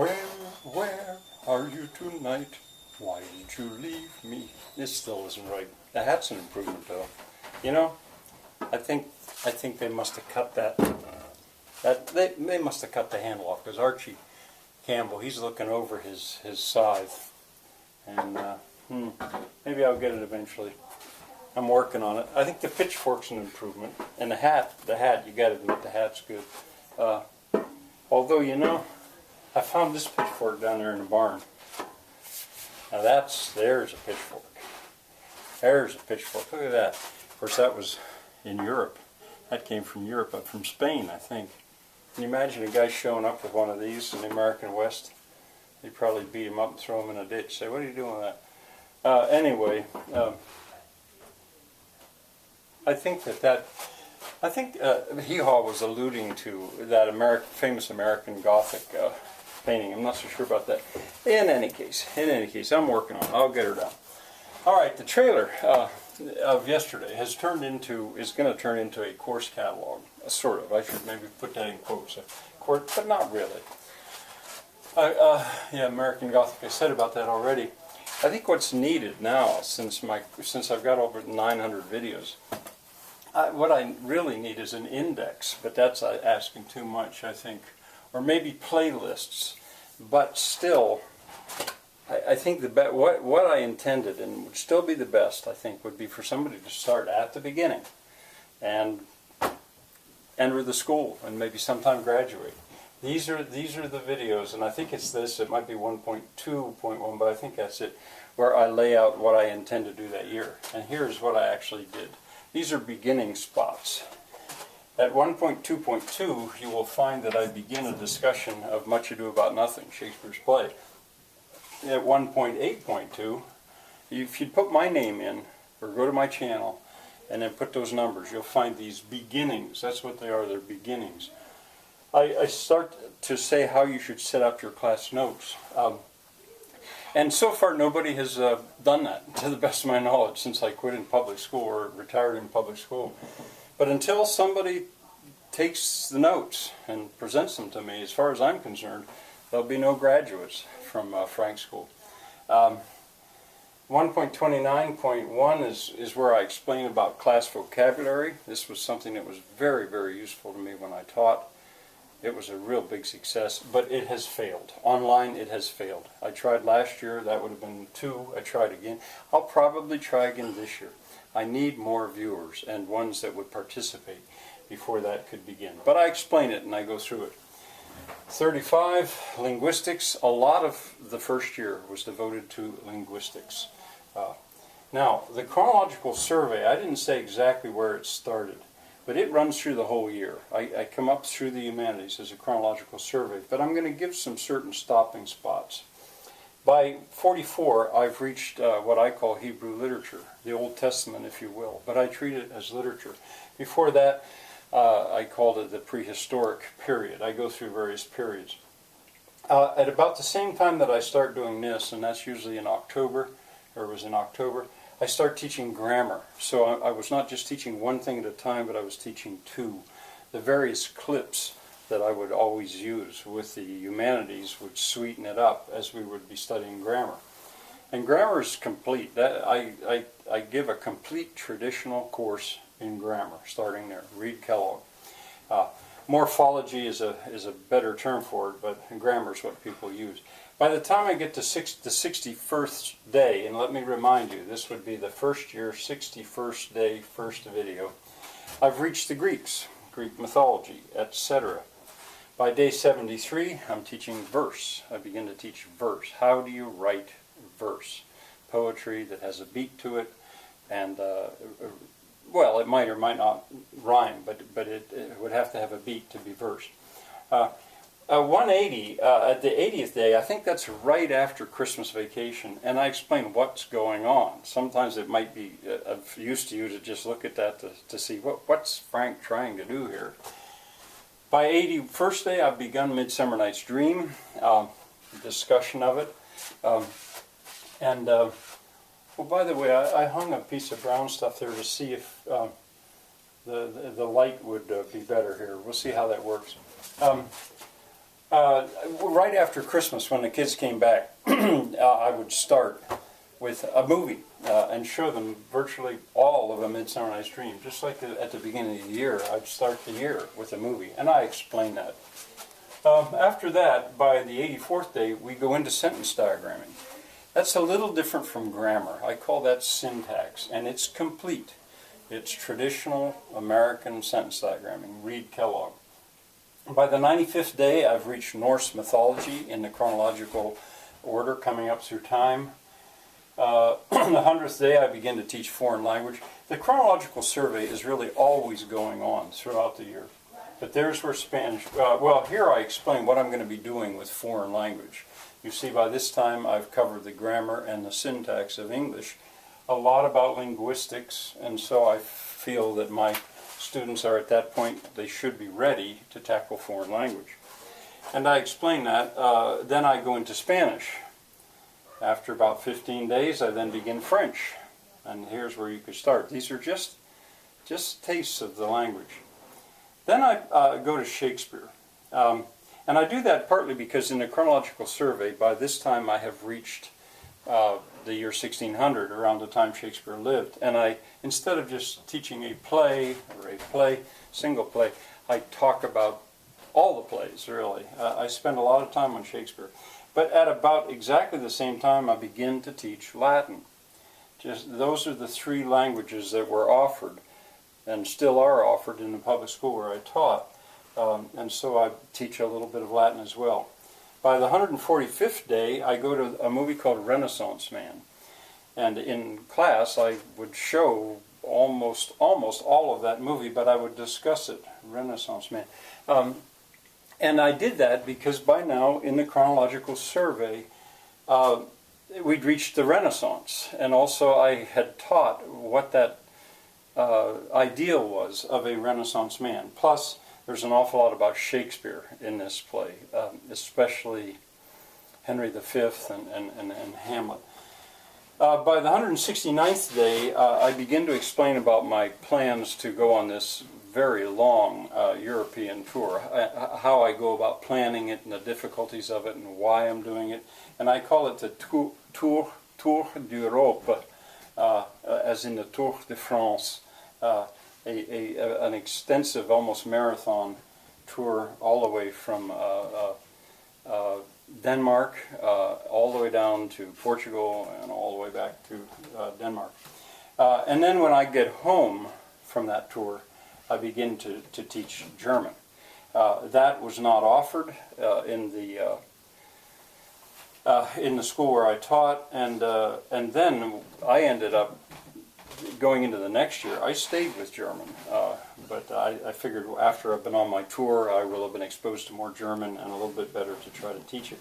Where are you tonight? Why did you leave me? This still isn't right. The hat's an improvement, though. You know, I think they must have cut they must have cut the handle off, because Archie Campbell, he's looking over his scythe, and maybe I'll get it eventually. I'm working on it. I think the pitchfork's an improvement, and the hat, you got to admit the hat's good. Although, you know, I found this pitchfork down there in the barn. Now there's a pitchfork. There's a pitchfork. Look at that. Of course, that was in Europe. That came from Europe, but from Spain, I think. Can you imagine a guy showing up with one of these in the American West? They'd probably beat him up and throw him in a ditch. Say, what are you doing with that? Anyway, I think Hee Haw was alluding to that famous American Gothic painting. I'm not so sure about that. In any case, I'm working on it. I'll get her done. All right, the trailer of yesterday is going to turn into a course catalog, sort of. I should maybe put that in quotes, but not really. Yeah, American Gothic. I said about that already. I think what's needed now, since I've got over 900 videos, what I really need is an index, but that's asking too much, I think, or maybe playlists. But still, I think what I intended, and would still be the best, I think, would be for somebody to start at the beginning and enter the school and maybe sometime graduate. These are the videos, and I think it's this. It might be 1.2.1, but I think that's it, where I lay out what I intend to do that year. And here's what I actually did. These are beginning spots. At 1.2.2, you will find that I begin a discussion of Much Ado About Nothing, Shakespeare's play. At 1.8.2, if you put my name in, or go to my channel, and then put those numbers, you'll find these beginnings. That's what they are, they're beginnings. I start to say how you should set up your class notes. And so far nobody has done that, to the best of my knowledge, since I quit in public school or retired in public school. But until somebody takes the notes and presents them to me, as far as I'm concerned, there'll be no graduates from Frankskwl. 1.29.1 is where I explain about class vocabulary. This was something that was very, very useful to me when I taught. It was a real big success, but it has failed. Online, it has failed. I tried last year, that would have been 2. I tried again. I'll probably try again this year. I need more viewers and ones that would participate before that could begin. But I explain it and I go through it. 35, linguistics. A lot of the first year was devoted to linguistics. Now, the chronological survey, I didn't say exactly where it started, but it runs through the whole year. I come up through the humanities as a chronological survey, but I'm going to give some certain stopping spots. By 44, I've reached what I call Hebrew literature, the Old Testament, if you will, but I treat it as literature. Before that, I called it the prehistoric period. I go through various periods. At about the same time that I start doing this, and that's usually in October, or it was in October, I start teaching grammar. So I was not just teaching one thing at a time, but I was teaching 2. The various clips that I would always use with the humanities would sweeten it up as we would be studying grammar. And grammar is complete. I give a complete traditional course in grammar, starting there. Read Kellogg. Morphology is a better term for it, but grammar is what people use. By the time I get to the 61st day, and let me remind you, this would be the first year, 61st day, first video, I've reached the Greeks, Greek mythology, etc. By day 73, I'm teaching verse. I begin to teach verse. How do you write verse? Poetry that has a beat to it, and well, it might or might not rhyme, but it would have to have a beat to be verse. 180, at the 80th day, I think that's right after Christmas vacation, and I explain what's going on. Sometimes it might be of use to you to just look at that to see what's Frank trying to do here. By 81st day, I've begun Midsummer Night's Dream, discussion of it. Well, by the way, I hung a piece of brown stuff there to see if the light would be better here. We'll see how that works. Right after Christmas, when the kids came back, I would start with a movie and show them virtually all of A Midsummer Night's Dream. Just like at the beginning of the year, I'd start the year with a movie, and I explain that. After that, by the 84th day, we go into sentence diagramming. That's a little different from grammar. I call that syntax, and it's complete. It's traditional American sentence diagramming. Read Kellogg. By the 95th day, I've reached Norse mythology in the chronological order, coming up through time. The 100th day, I begin to teach foreign language. The chronological survey is really always going on throughout the year. But there's where Spanish, well, here I explain what I'm going to be doing with foreign language. You see, by this time, I've covered the grammar and the syntax of English, a lot about linguistics, and so I feel that my students are at that point, they should be ready to tackle foreign language. And I explain that. Then I go into Spanish. After about 15 days, I then begin French. And here's where you could start. These are just tastes of the language. Then I go to Shakespeare. And I do that partly because in the chronological survey, by this time I have reached the year 1600, around the time Shakespeare lived. And I, instead of just teaching a play, or single play, I talk about all the plays, really. I spend a lot of time on Shakespeare. But at about exactly the same time, I begin to teach Latin. Just those are the three languages that were offered, and still are offered in the public school where I taught. And so I teach a little bit of Latin as well. By the 145th day, I go to a movie called Renaissance Man. And in class, I would show almost all of that movie, but I would discuss it, Renaissance Man. And I did that because by now, in the chronological survey, we'd reached the Renaissance. And also I had taught what that ideal was of a Renaissance man. Plus, there's an awful lot about Shakespeare in this play, especially Henry V and Hamlet. By the 169th day, I begin to explain about my plans to go on this very long European tour, how I go about planning it and the difficulties of it and why I'm doing it. And I call it the Tour d'Europe, as in the Tour de France. An extensive, almost marathon tour all the way from Denmark, all the way down to Portugal, and all the way back to Denmark. And then when I get home from that tour, I begin to teach German. That was not offered in the school where I taught, and then I ended up going into the next year. I stayed with German, but I figured after I've been on my tour, I will have been exposed to more German and a little bit better to try to teach it.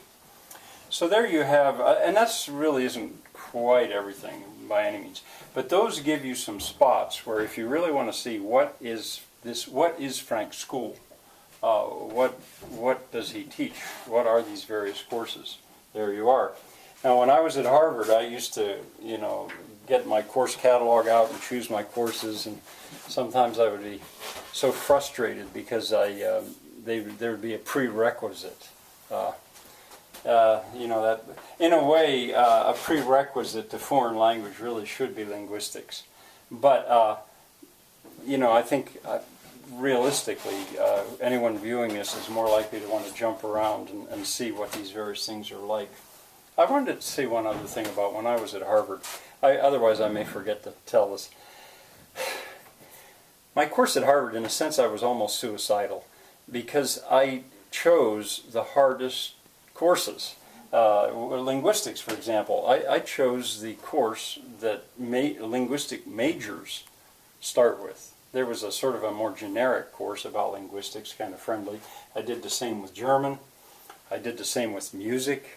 So there you have, and that's really isn't quite everything by any means, but those give you some spots where if you really want to see what is Frankskwl, what does he teach, what are these various courses, there you are. Now when I was at Harvard, I used to, get my course catalog out and choose my courses, and sometimes I would be so frustrated because there would be a prerequisite. That in a way a prerequisite to foreign language really should be linguistics, but I think realistically anyone viewing this is more likely to want to jump around and see what these various things are like. I wanted to say one other thing about when I was at Harvard. Otherwise I may forget to tell this. My course at Harvard, in a sense, I was almost suicidal because I chose the hardest courses. Linguistics, for example. I chose the course that linguistic majors start with. There was a sort of a more generic course about linguistics, kind of friendly. I did the same with German. I did the same with music.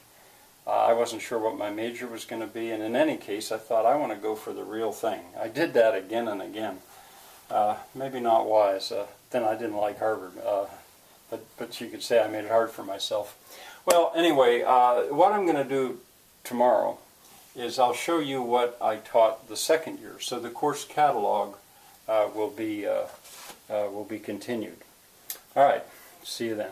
I wasn't sure what my major was going to be, and in any case, I thought I want to go for the real thing. I did that again and again. Maybe not wise. Then I didn't like Harvard, but you could say I made it hard for myself. Well, anyway, what I'm going to do tomorrow is I'll show you what I taught the second year. So the course catalog will be continued. All right. See you then.